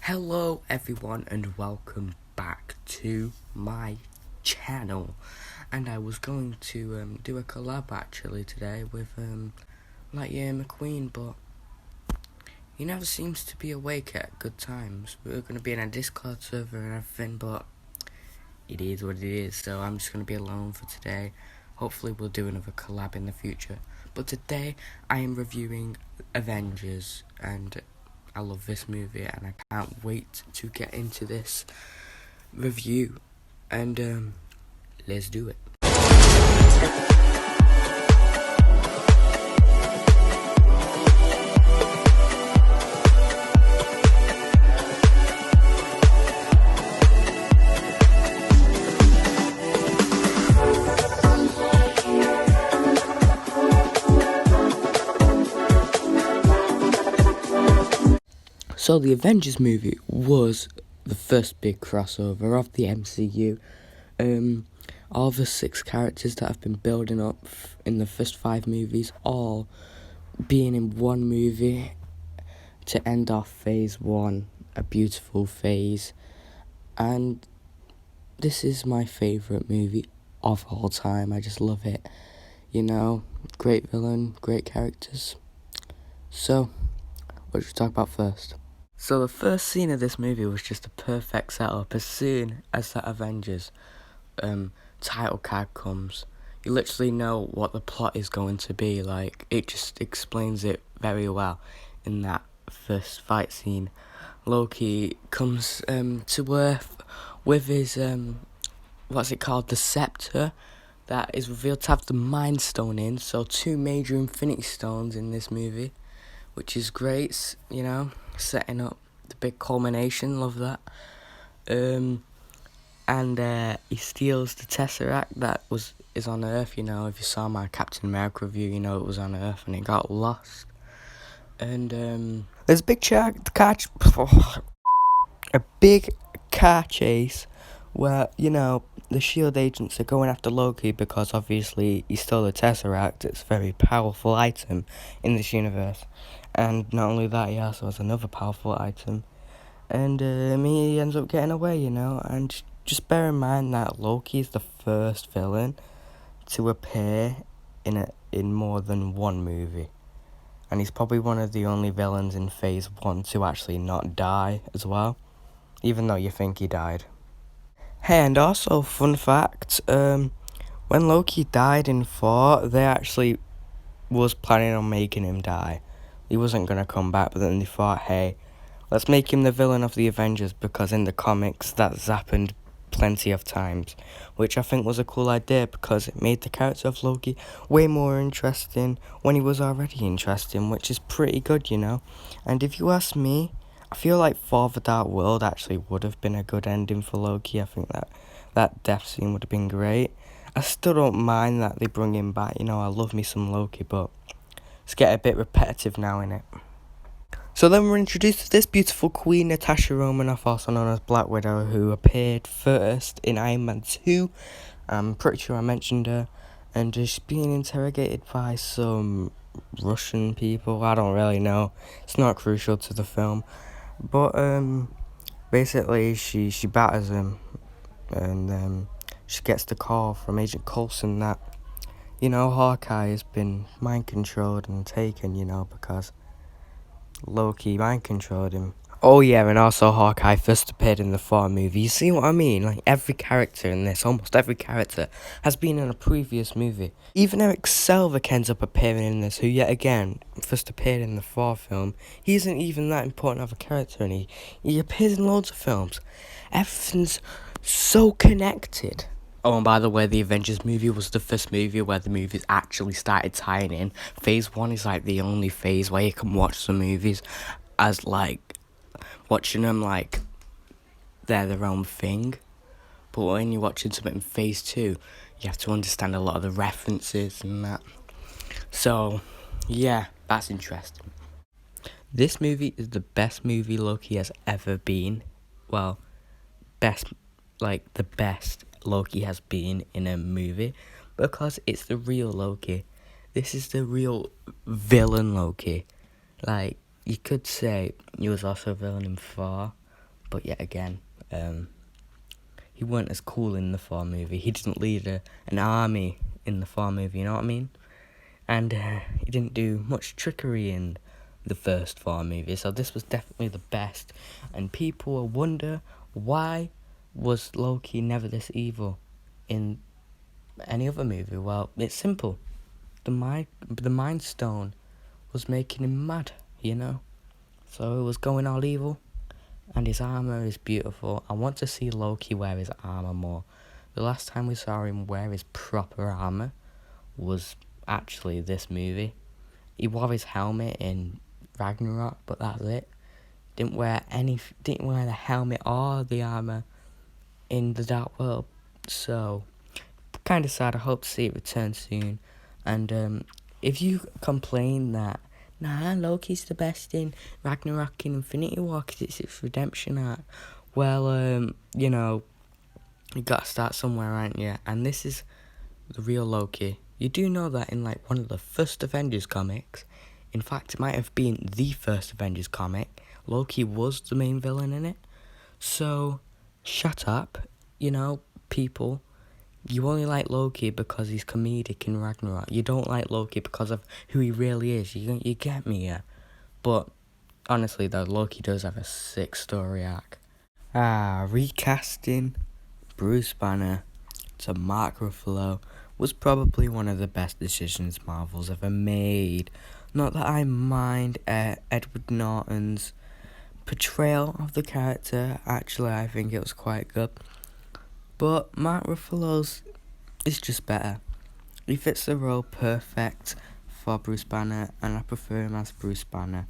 Hello everyone and welcome back to my channel. And I was going to do a collab actually today with Lightyear McQueen, but he never seems to be awake at good times. We were going to be in a Discord server and everything, but it is what it is, so I'm just going to be alone for today. Hopefully we'll do another collab in the future. But today I am reviewing Avengers, and I love this movie and I can't wait to get into this review. And let's do it. So the Avengers movie was the first big crossover of the MCU. All the 6 characters that have been building up in the first 5 movies, all being in one movie to end off phase 1, a beautiful phase. And this is my favourite movie of all time. I just love it. You know, great villain, great characters. So, what should we talk about first? So the first scene of this movie was just a perfect setup. As soon as that Avengers title card comes, you literally know what the plot is going to be. Like, it just explains it very well in that first fight scene. Loki comes to Earth with his what's it called, the scepter that is revealed to have the Mind Stone in. So 2 major Infinity Stones in this movie, which is great, you know, setting up the big culmination. Love that. And he steals the Tesseract that is on Earth. You know, if you saw my Captain America review, you know it was on Earth and it got lost. And there's a big car chase where, you know, the S.H.I.E.L.D. agents are going after Loki because obviously he stole the Tesseract. It's a very powerful item in this universe. And not only that, he also has another powerful item. And he ends up getting away, you know. And just bear in mind that Loki is the first villain to appear in more than one movie. And he's probably one of the only villains in phase 1 to actually not die as well, even though you think he died. Hey, and also, fun fact, when Loki died in 4, they actually was planning on making him die. He wasn't going to come back, but then they thought, hey, let's make him the villain of the Avengers, because in the comics that's happened plenty of times, which I think was a cool idea because it made the character of Loki way more interesting when he was already interesting, which is pretty good, you know. And if you ask me, I feel like For the Dark World actually would have been a good ending for Loki. I think that death scene would have been great. I still don't mind that they bring him back, you know, I love me some Loki, but it's getting a bit repetitive now, innit? So then we're introduced to this beautiful Queen Natasha Romanoff, also known as Black Widow, who appeared first in Iron Man 2. I'm pretty sure I mentioned her. And she's being interrogated by some Russian people. I don't really know. It's not crucial to the film. But basically she batters him. And she gets the call from Agent Coulson that, you know, Hawkeye has been mind-controlled and taken, you know, because Loki mind-controlled him. Oh yeah, and also Hawkeye first appeared in the Thor movie. You see what I mean? Like, every character in this, almost every character, has been in a previous movie. Even Eric Selvig ends up appearing in this, who yet again first appeared in the Thor film. He isn't even that important of a character, and he appears in loads of films. Everything's so connected. Oh, and by the way, the Avengers movie was the first movie where the movies actually started tying in. Phase 1 is like the only phase where you can watch the movies as like watching them like they're their own thing. But when you're watching something in phase 2, you have to understand a lot of the references and that. So, yeah, that's interesting. This movie is the best movie Loki has ever been. Well, the best Loki has been in a movie, because it's the real Loki. This is the real villain Loki. Like, you could say he was also a villain in Thor, But yet again, he weren't as cool in the Thor movie. He didn't lead an army in the Thor movie, you know what I mean? And he didn't do much trickery in the first Thor movie, so this was definitely the best. And people will wonder, why was Loki never this evil in any other movie? Well, it's simple. The Mind Stone was making him mad, you know? So it was going all evil. And his armour is beautiful. I want to see Loki wear his armour more. The last time we saw him wear his proper armour was actually this movie. He wore his helmet in Ragnarok, but that's it. Didn't wear the helmet or the armour in the Dark World. So, kind of sad. I hope to see it return soon. And if you complain that, nah, Loki's the best in Ragnarok and Infinity War because it's its redemption arc, well, you know, you gotta start somewhere, aren't you? And this is the real Loki. You do know that in like one of the first Avengers comics, in fact, it might have been the first Avengers comic, Loki was the main villain in it. So, shut up, you know, people. You only like Loki because he's comedic in Ragnarok. You don't like Loki because of who he really is. You get me, yeah? But, honestly though, Loki does have a sick story arc. Recasting Bruce Banner to Mark Ruffalo was probably one of the best decisions Marvel's ever made. Not that I mind Edward Norton's portrayal of the character. Actually, I think it was quite good. But Mark Ruffalo's is just better. He fits the role perfect for Bruce Banner, and I prefer him as Bruce Banner.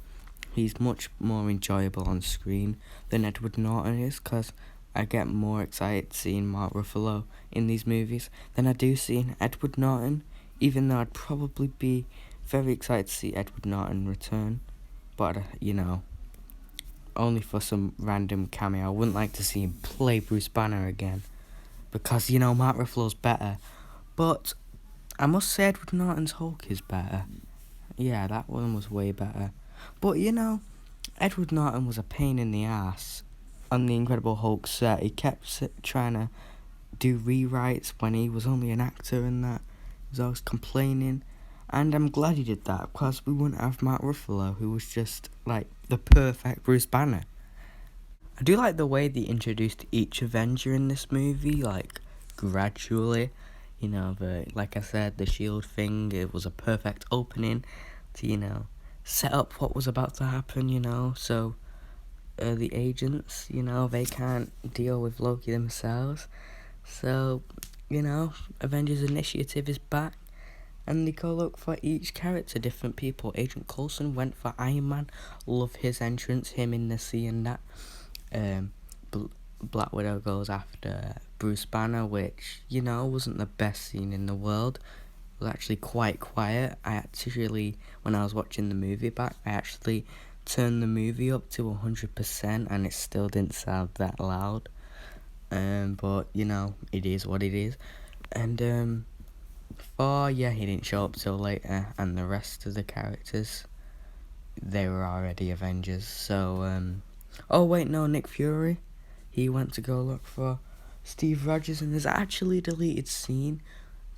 He's much more enjoyable on screen than Edward Norton is, because I get more excited seeing Mark Ruffalo in these movies than I do seeing Edward Norton, even though I'd probably be very excited to see Edward Norton return. But, you know, only for some random cameo. I wouldn't like to see him play Bruce Banner again, because, you know, Mark Ruffalo's better. But I must say Edward Norton's Hulk is better. Yeah, that one was way better. But, you know, Edward Norton was a pain in the ass on the Incredible Hulk set. He kept trying to do rewrites when he was only an actor and that. He was always complaining. And I'm glad he did that, because we wouldn't have Mark Ruffalo, who was just, like, the perfect Bruce Banner. I do like the way they introduced each Avenger in this movie, like, gradually. You know, like I said, the shield thing, it was a perfect opening to, you know, set up what was about to happen, you know. So, the agents, you know, they can't deal with Loki themselves. So, you know, Avengers Initiative is back. And they go look for each character, different people. Agent Coulson went for Iron Man. Love his entrance, him in the sea and that. Black Widow goes after Bruce Banner, which, you know, wasn't the best scene in the world. It was actually quite quiet. I actually, when I was watching the movie back, I actually turned the movie up to 100% and it still didn't sound that loud. But, you know, it is what it is. And, Thor, yeah, he didn't show up till later, and the rest of the characters, they were already Avengers. So, oh wait, no, Nick Fury, he went to go look for Steve Rogers, and there's actually a deleted scene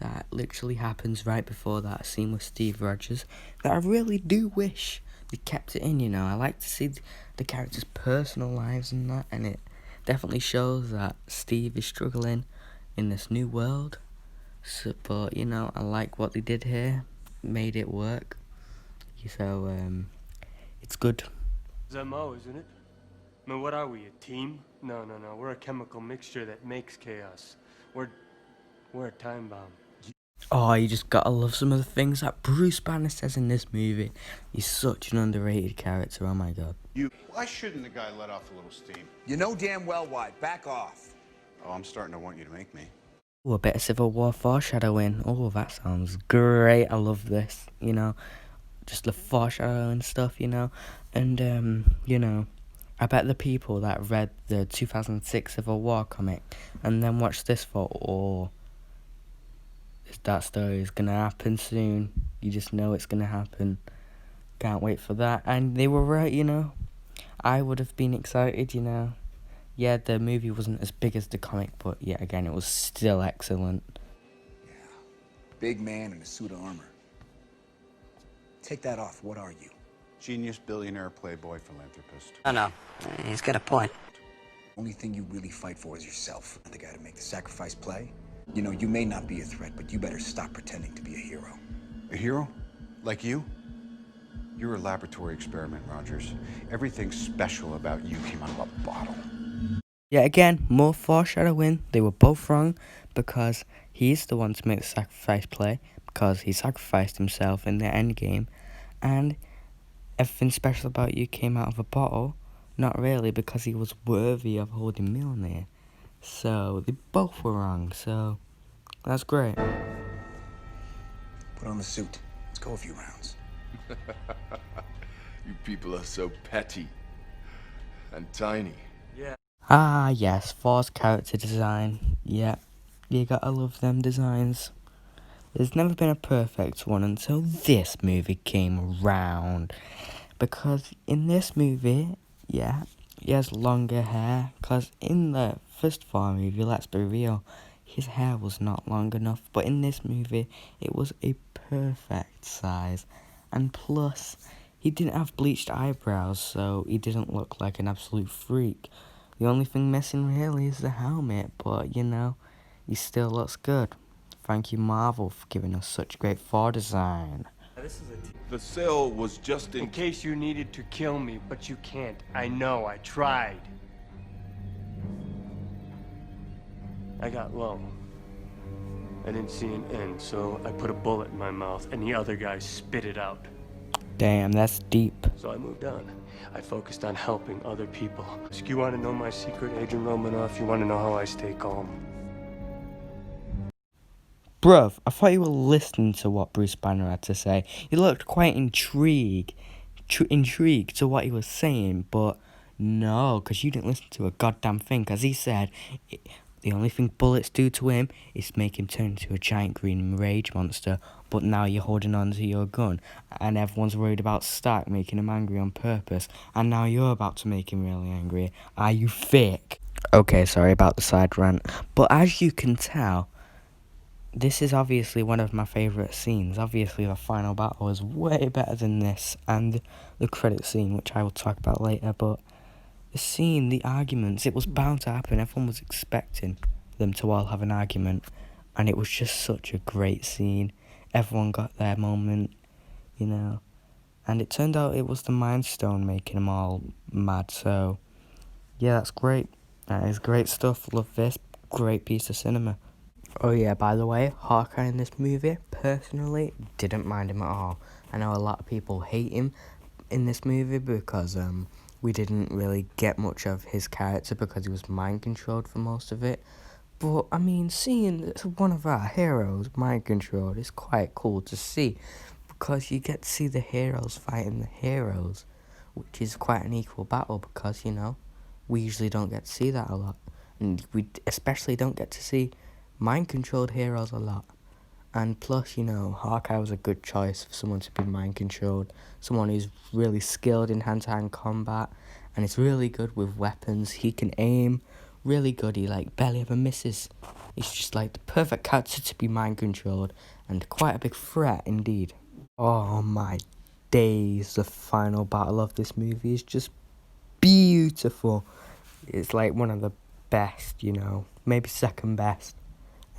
that literally happens right before that scene with Steve Rogers that I really do wish they kept it in, you know. I like to see the characters' personal lives and that, and it definitely shows that Steve is struggling in this new world. So, but, you know, I like what they did here, made it work. So, it's good. MO, isn't it? I mean, what are we, a team? No. We're a chemical mixture that makes chaos. We're a time bomb. Oh, you just gotta love some of the things that Bruce Banner says in this movie. He's such an underrated character, oh my god. Why shouldn't the guy let off a little steam? You know damn well why. Back off. Oh, I'm starting to want you to make me. Oh, a bit of Civil War foreshadowing. Oh, that sounds great. I love this, you know. Just the foreshadowing stuff, you know. And, you know, I bet the people that read the 2006 Civil War comic and then watched this that story is gonna happen soon. You just know it's gonna happen. Can't wait for that. And they were right, you know. I would have been excited, you know. Yeah, the movie wasn't as big as the comic, but yet again, it was still excellent. Big man in a suit of armor. Take that off. What are you? Genius, billionaire, playboy, philanthropist. I know. He's got a point. Only thing you really fight for is yourself. The guy to make the sacrifice play. You know, you may not be a threat, but you better stop pretending to be a hero. A hero? Like you? You're a laboratory experiment, Rogers. Everything special about you came out of a bottle. Yeah, again, more foreshadowing. They were both wrong because he's the one to make the sacrifice play because he sacrificed himself in the end game, and everything special about you came out of a bottle. Not really, because he was worthy of holding Mjolnir. So they both were wrong. So that's great. Put on the suit. Let's go a few rounds. You people are so petty and tiny. Yeah. Ah, yes, Thor's character design. Yeah, you gotta love them designs. There's never been a perfect one until this movie came around. Because in this movie, yeah, he has longer hair. Because in the first Thor movie, let's be real, his hair was not long enough. But in this movie, it was a perfect size. And plus, he didn't have bleached eyebrows, so he didn't look like an absolute freak. The only thing missing really is the helmet, but you know, he still looks good. Thank you, Marvel, for giving us such great Thor design. This is a team. The cell was just In case you needed to kill me, but you can't. I know, I tried. I got low. I didn't see an end, so I put a bullet in my mouth, and the other guy spit it out. Damn, that's deep. So I moved on. I focused on helping other people. So you want to know my secret, Agent Romanoff? You want to know how I stay calm? Bruv, I thought you were listening to what Bruce Banner had to say. You looked quite intrigued to what he was saying, but no, because you didn't listen to a goddamn thing, because he said the only thing bullets do to him is make him turn into a giant green rage monster, but now you're holding on to your gun, and everyone's worried about Stark making him angry on purpose, and now you're about to make him really angry. Are you fake? Okay, sorry about the side rant, but as you can tell, this is obviously one of my favourite scenes. Obviously, the final battle is way better than this, and the credit scene, which I will talk about later, but the scene, the arguments, it was bound to happen. Everyone was expecting them to all have an argument, and it was just such a great scene. Everyone got their moment, you know, and it turned out it was the Mind Stone making them all mad, so yeah, that's great. That is great stuff. Love this. Great piece of cinema. Oh yeah, by the way, Hawkeye in this movie, personally, didn't mind him at all. I know a lot of people hate him in this movie because we didn't really get much of his character because he was mind controlled for most of it. But I mean, seeing one of our heroes mind controlled is quite cool to see because you get to see the heroes fighting the heroes, which is quite an equal battle because, you know, we usually don't get to see that a lot. And we especially don't get to see mind-controlled heroes a lot. And plus, you know, Hawkeye was a good choice for someone to be mind-controlled. Someone who's really skilled in hand-to-hand combat. And is really good with weapons. He can aim really good. He, like, barely ever misses. He's just, like, the perfect character to be mind-controlled. And quite a big threat, indeed. Oh, my days. The final battle of this movie is just beautiful. It's, like, one of the best, you know. Maybe second best.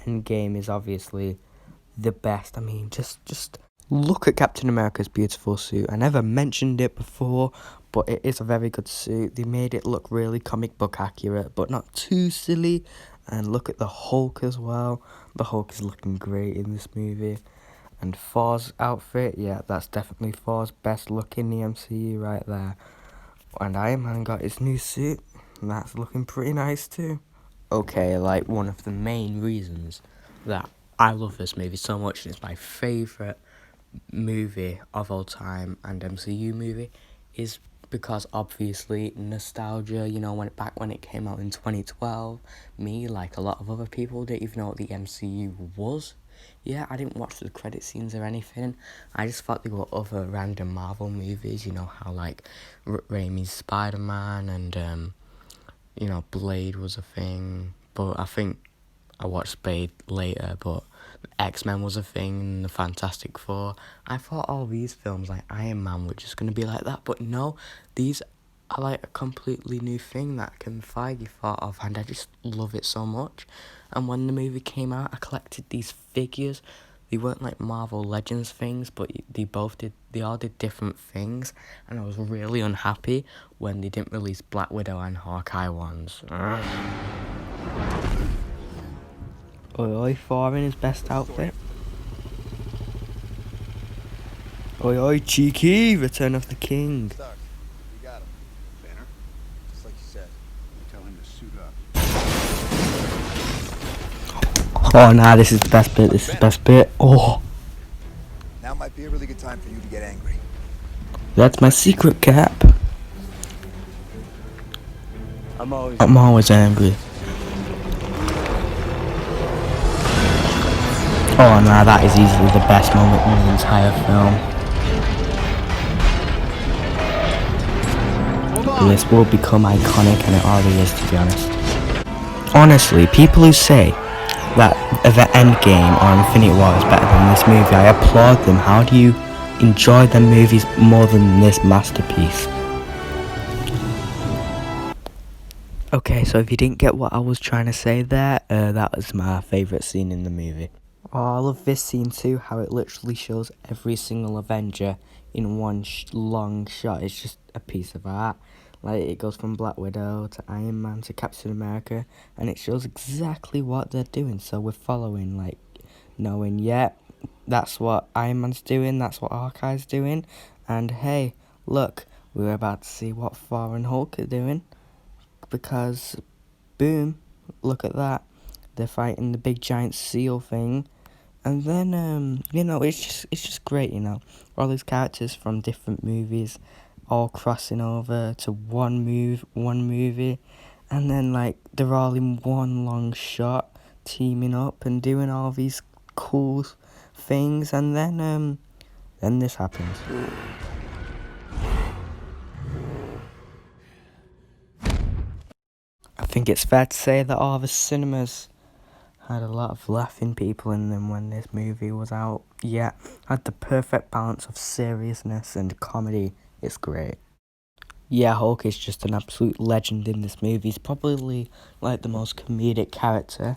Endgame is obviously the best. I mean, just look at Captain America's beautiful suit. I never mentioned it before, but it is a very good suit. They made it look really comic book accurate, but not too silly. And look at the Hulk as well. The Hulk is looking great in this movie. And Thor's outfit, yeah, that's definitely Thor's best look in the MCU right there. And Iron Man got his new suit, and that's looking pretty nice too. Okay, like one of the main reasons that I love this movie so much, and it's my favourite movie of all time and MCU movie, is because obviously nostalgia, you know, when it came out in 2012, me, like a lot of other people, didn't even know what the MCU was. Yeah, I didn't watch the credit scenes or anything. I just thought they were other random Marvel movies, you know, how like Raimi's Spider-Man and you know, Blade was a thing, but I think I watched Blade later, but X-Men was a thing, and the Fantastic Four. I thought all these films, like Iron Man, were just going to be like that, but no, these are like a completely new thing that Kevin Feige thought of, and I just love it so much. And when the movie came out, I collected these figures. They weren't like Marvel Legends things, but they all did different things, and I was really unhappy when they didn't release Black Widow and Hawkeye ones. Oi oi, Thor in his best outfit. Oi oi, cheeky, Return of the King. Stark, we got him. Banner, just like you said. Tell him to suit up. Oh nah, this is the best bit, this is the best bit. Oh, Now might be a really good time for you to get angry. that's my secret cap. I'm always I'm always angry. Oh nah, that is easily the best moment in the entire film. This will become iconic, and it already is, to be honest. Honestly, people who say that the Endgame or Infinity War is better than this movie, I applaud them. How do you enjoy the movies more than this masterpiece? Okay, so if you didn't get what I was trying to say there, that was my favourite scene in the movie. Oh, I love this scene too, how it literally shows every single Avenger in one long shot. It's just a piece of art. Like, it goes from Black Widow to Iron Man to Captain America, and it shows exactly what they're doing. So we're following, like, knowing, yeah, that's what Iron Man's doing, that's what Hawkeye's doing, and hey, look, we're about to see what Thor and Hulk are doing, because, boom, look at that, they're fighting the big giant seal thing. And then, you know, it's just great, you know. All these characters from different movies all crossing over to one movie. And then, like, they're all in one long shot, teaming up and doing all these cool things. And then this happens. I think it's fair to say that all the cinemas had a lot of laughing people in them when this movie was out. Yeah, had the perfect balance of seriousness and comedy. It's great. Yeah, Hulk is just an absolute legend in this movie. He's probably like the most comedic character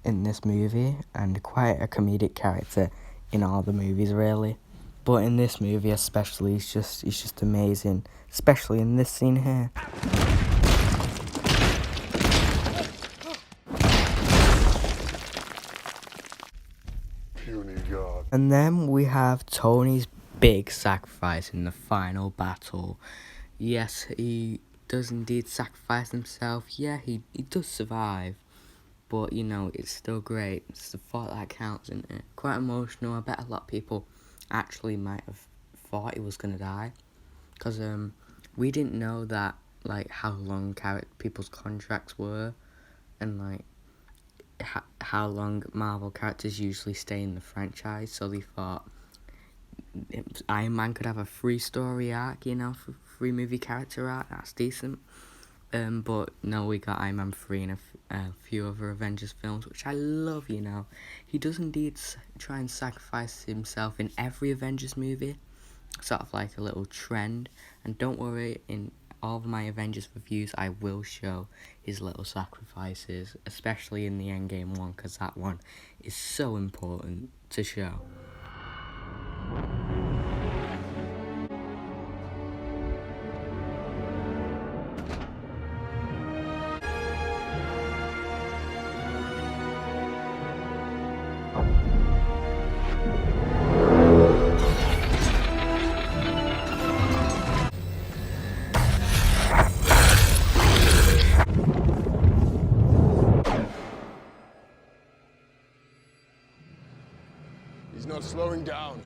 in this movie, and quite a comedic character in all the movies, really. But in this movie especially, he's just amazing, especially in this scene here. And then we have Tony's big sacrifice in the final battle. Yes, he does indeed sacrifice himself. Yeah, he does survive. But, you know, it's still great. It's the thought that counts, isn't it? Quite emotional. I bet a lot of people actually might have thought he was going to die. Because we didn't know that, like, how long people's contracts were. And, like, how long Marvel characters usually stay in the franchise, so they thought Iron Man could have a free story arc, you know, free movie character arc, that's decent. But no, we got Iron Man 3 and a few other Avengers films, which I love, you know. He does indeed try and sacrifice himself in every Avengers movie, sort of like a little trend. And don't worry, in all of my Avengers reviews, I will show his little sacrifices, especially in the Endgame one, because that one is so important to show. He's not slowing down.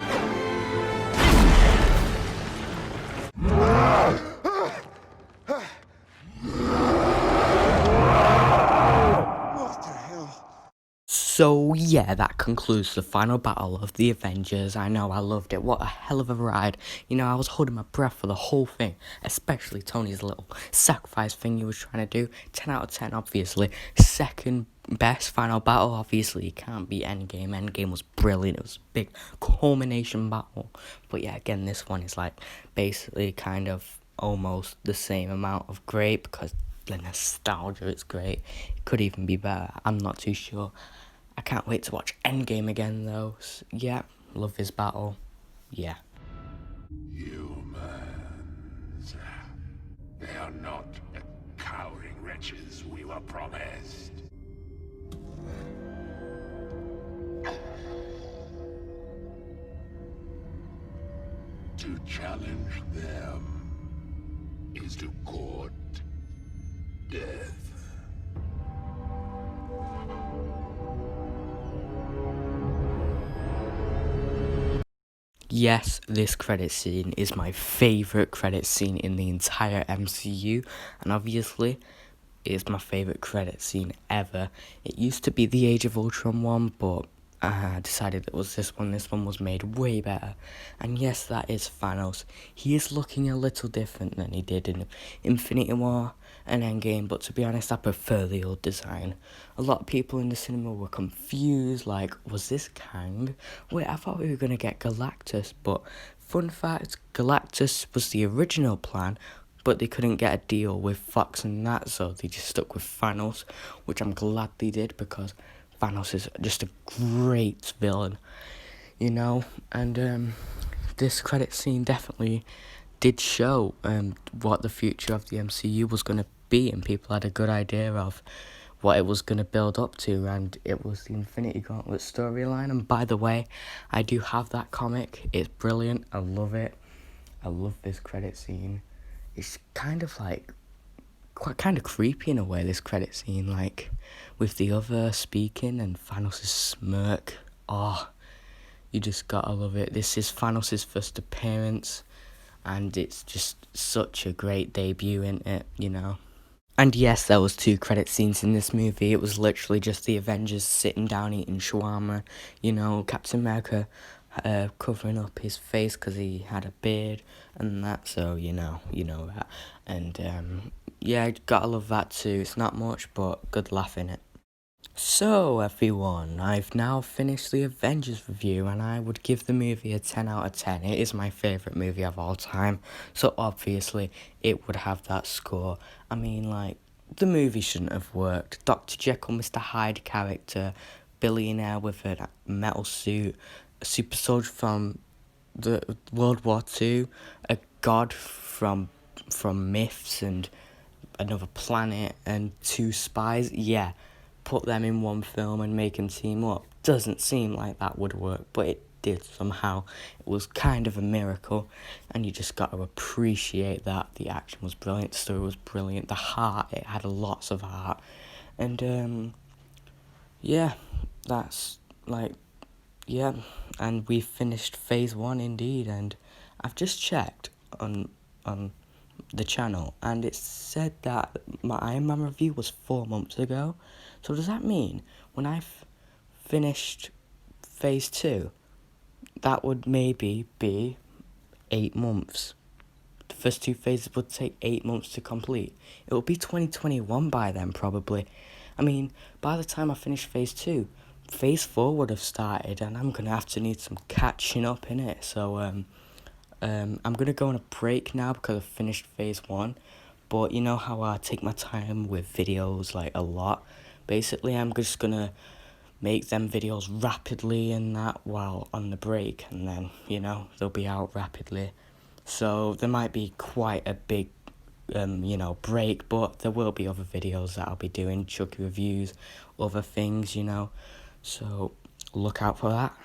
So yeah, that concludes the final battle of the Avengers. I know, I loved it. What a hell of a ride. You know, I was holding my breath for the whole thing, especially Tony's little sacrifice thing he was trying to do. 10 out of 10, obviously. Second best final battle, obviously, it can't beat Endgame. Endgame was brilliant. It was a big culmination battle. But yeah, again, this one is like basically kind of almost the same amount of great because the nostalgia is great. It could even be better. I'm not too sure. I can't wait to watch Endgame again, though. Yeah, love this battle. Yeah. Humans. They are not the cowering wretches we were promised. To challenge them is to court death. Yes, this credit scene is my favourite credit scene in the entire MCU, and obviously, it's my favourite credit scene ever. It used to be the Age of Ultron one, but I decided it was this one. This one was made way better. And yes, that is Thanos. He is looking a little different than he did in Infinity War and Endgame, but to be honest, I prefer the old design. A lot of people in the cinema were confused, like, was this Kang? Wait, I thought we were going to get Galactus, but fun fact, Galactus was the original plan, but they couldn't get a deal with Fox and that, so they just stuck with Thanos, which I'm glad they did, because Thanos is just a great villain, you know, and this credit scene definitely did show what the future of the MCU was going to be, and people had a good idea of what it was going to build up to, and it was the Infinity Gauntlet storyline. And by the way, I do have that comic. It's brilliant. I love it. I love this credit scene. It's kind of like quite kind of creepy in a way, this credit scene, like with the other speaking and Thanos' smirk. Oh, you just gotta love it. This is Thanos' first appearance, and it's just such a great debut, isn't it, you know? And yes, there was 2 credit scenes in this movie. It was literally just the Avengers sitting down eating shawarma, you know, Captain America covering up his face because he had a beard and that, so you know that. And yeah, gotta love that too. It's not much, but good laugh in it. So everyone, I've now finished the Avengers review, and I would give the movie a 10 out of 10. It is my favourite movie of all time, so obviously it would have that score. I mean, like, the movie shouldn't have worked. Dr. Jekyll, Mr. Hyde character, billionaire with a metal suit, a super soldier from the World War II, a god from myths and another planet, and 2 spies. Yeah, put them in one film and make them team up. Doesn't seem like that would work, but it did somehow. It was kind of a miracle, and you just got to appreciate that. The action was brilliant, the story was brilliant, the heart, it had lots of heart, and yeah, that's like, yeah, and we finished phase 1 indeed, and I've just checked on the channel, and it said that my Iron Man review was 4 months ago. So does that mean when I've finished phase 2, that would maybe be 8 months? The first 2 phases would take 8 months to complete. It will be 2021 by then, probably. I mean, by the time I finish phase 2, phase 4 would have started, and I'm gonna have to need some catching up in it. So I'm gonna go on a break now because I've finished phase 1. But you know how I take my time with videos, like, a lot. Basically, I'm just gonna make them videos rapidly and that while on the break, and then, you know, they'll be out rapidly. So there might be quite a big, you know, break, but there will be other videos that I'll be doing, Chucky reviews, other things, you know. So look out for that.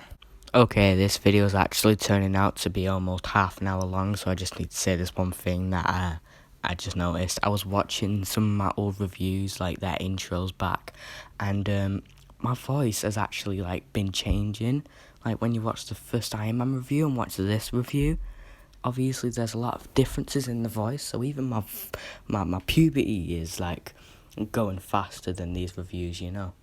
Okay, this video is actually turning out to be almost half an hour long, so I just need to say this one thing that I just noticed. I was watching some of my old reviews, like their intros back, and my voice has actually like been changing. Like when you watch the first Iron Man review and watch this review, obviously there's a lot of differences in the voice. So even my puberty is like going faster than these reviews, you know.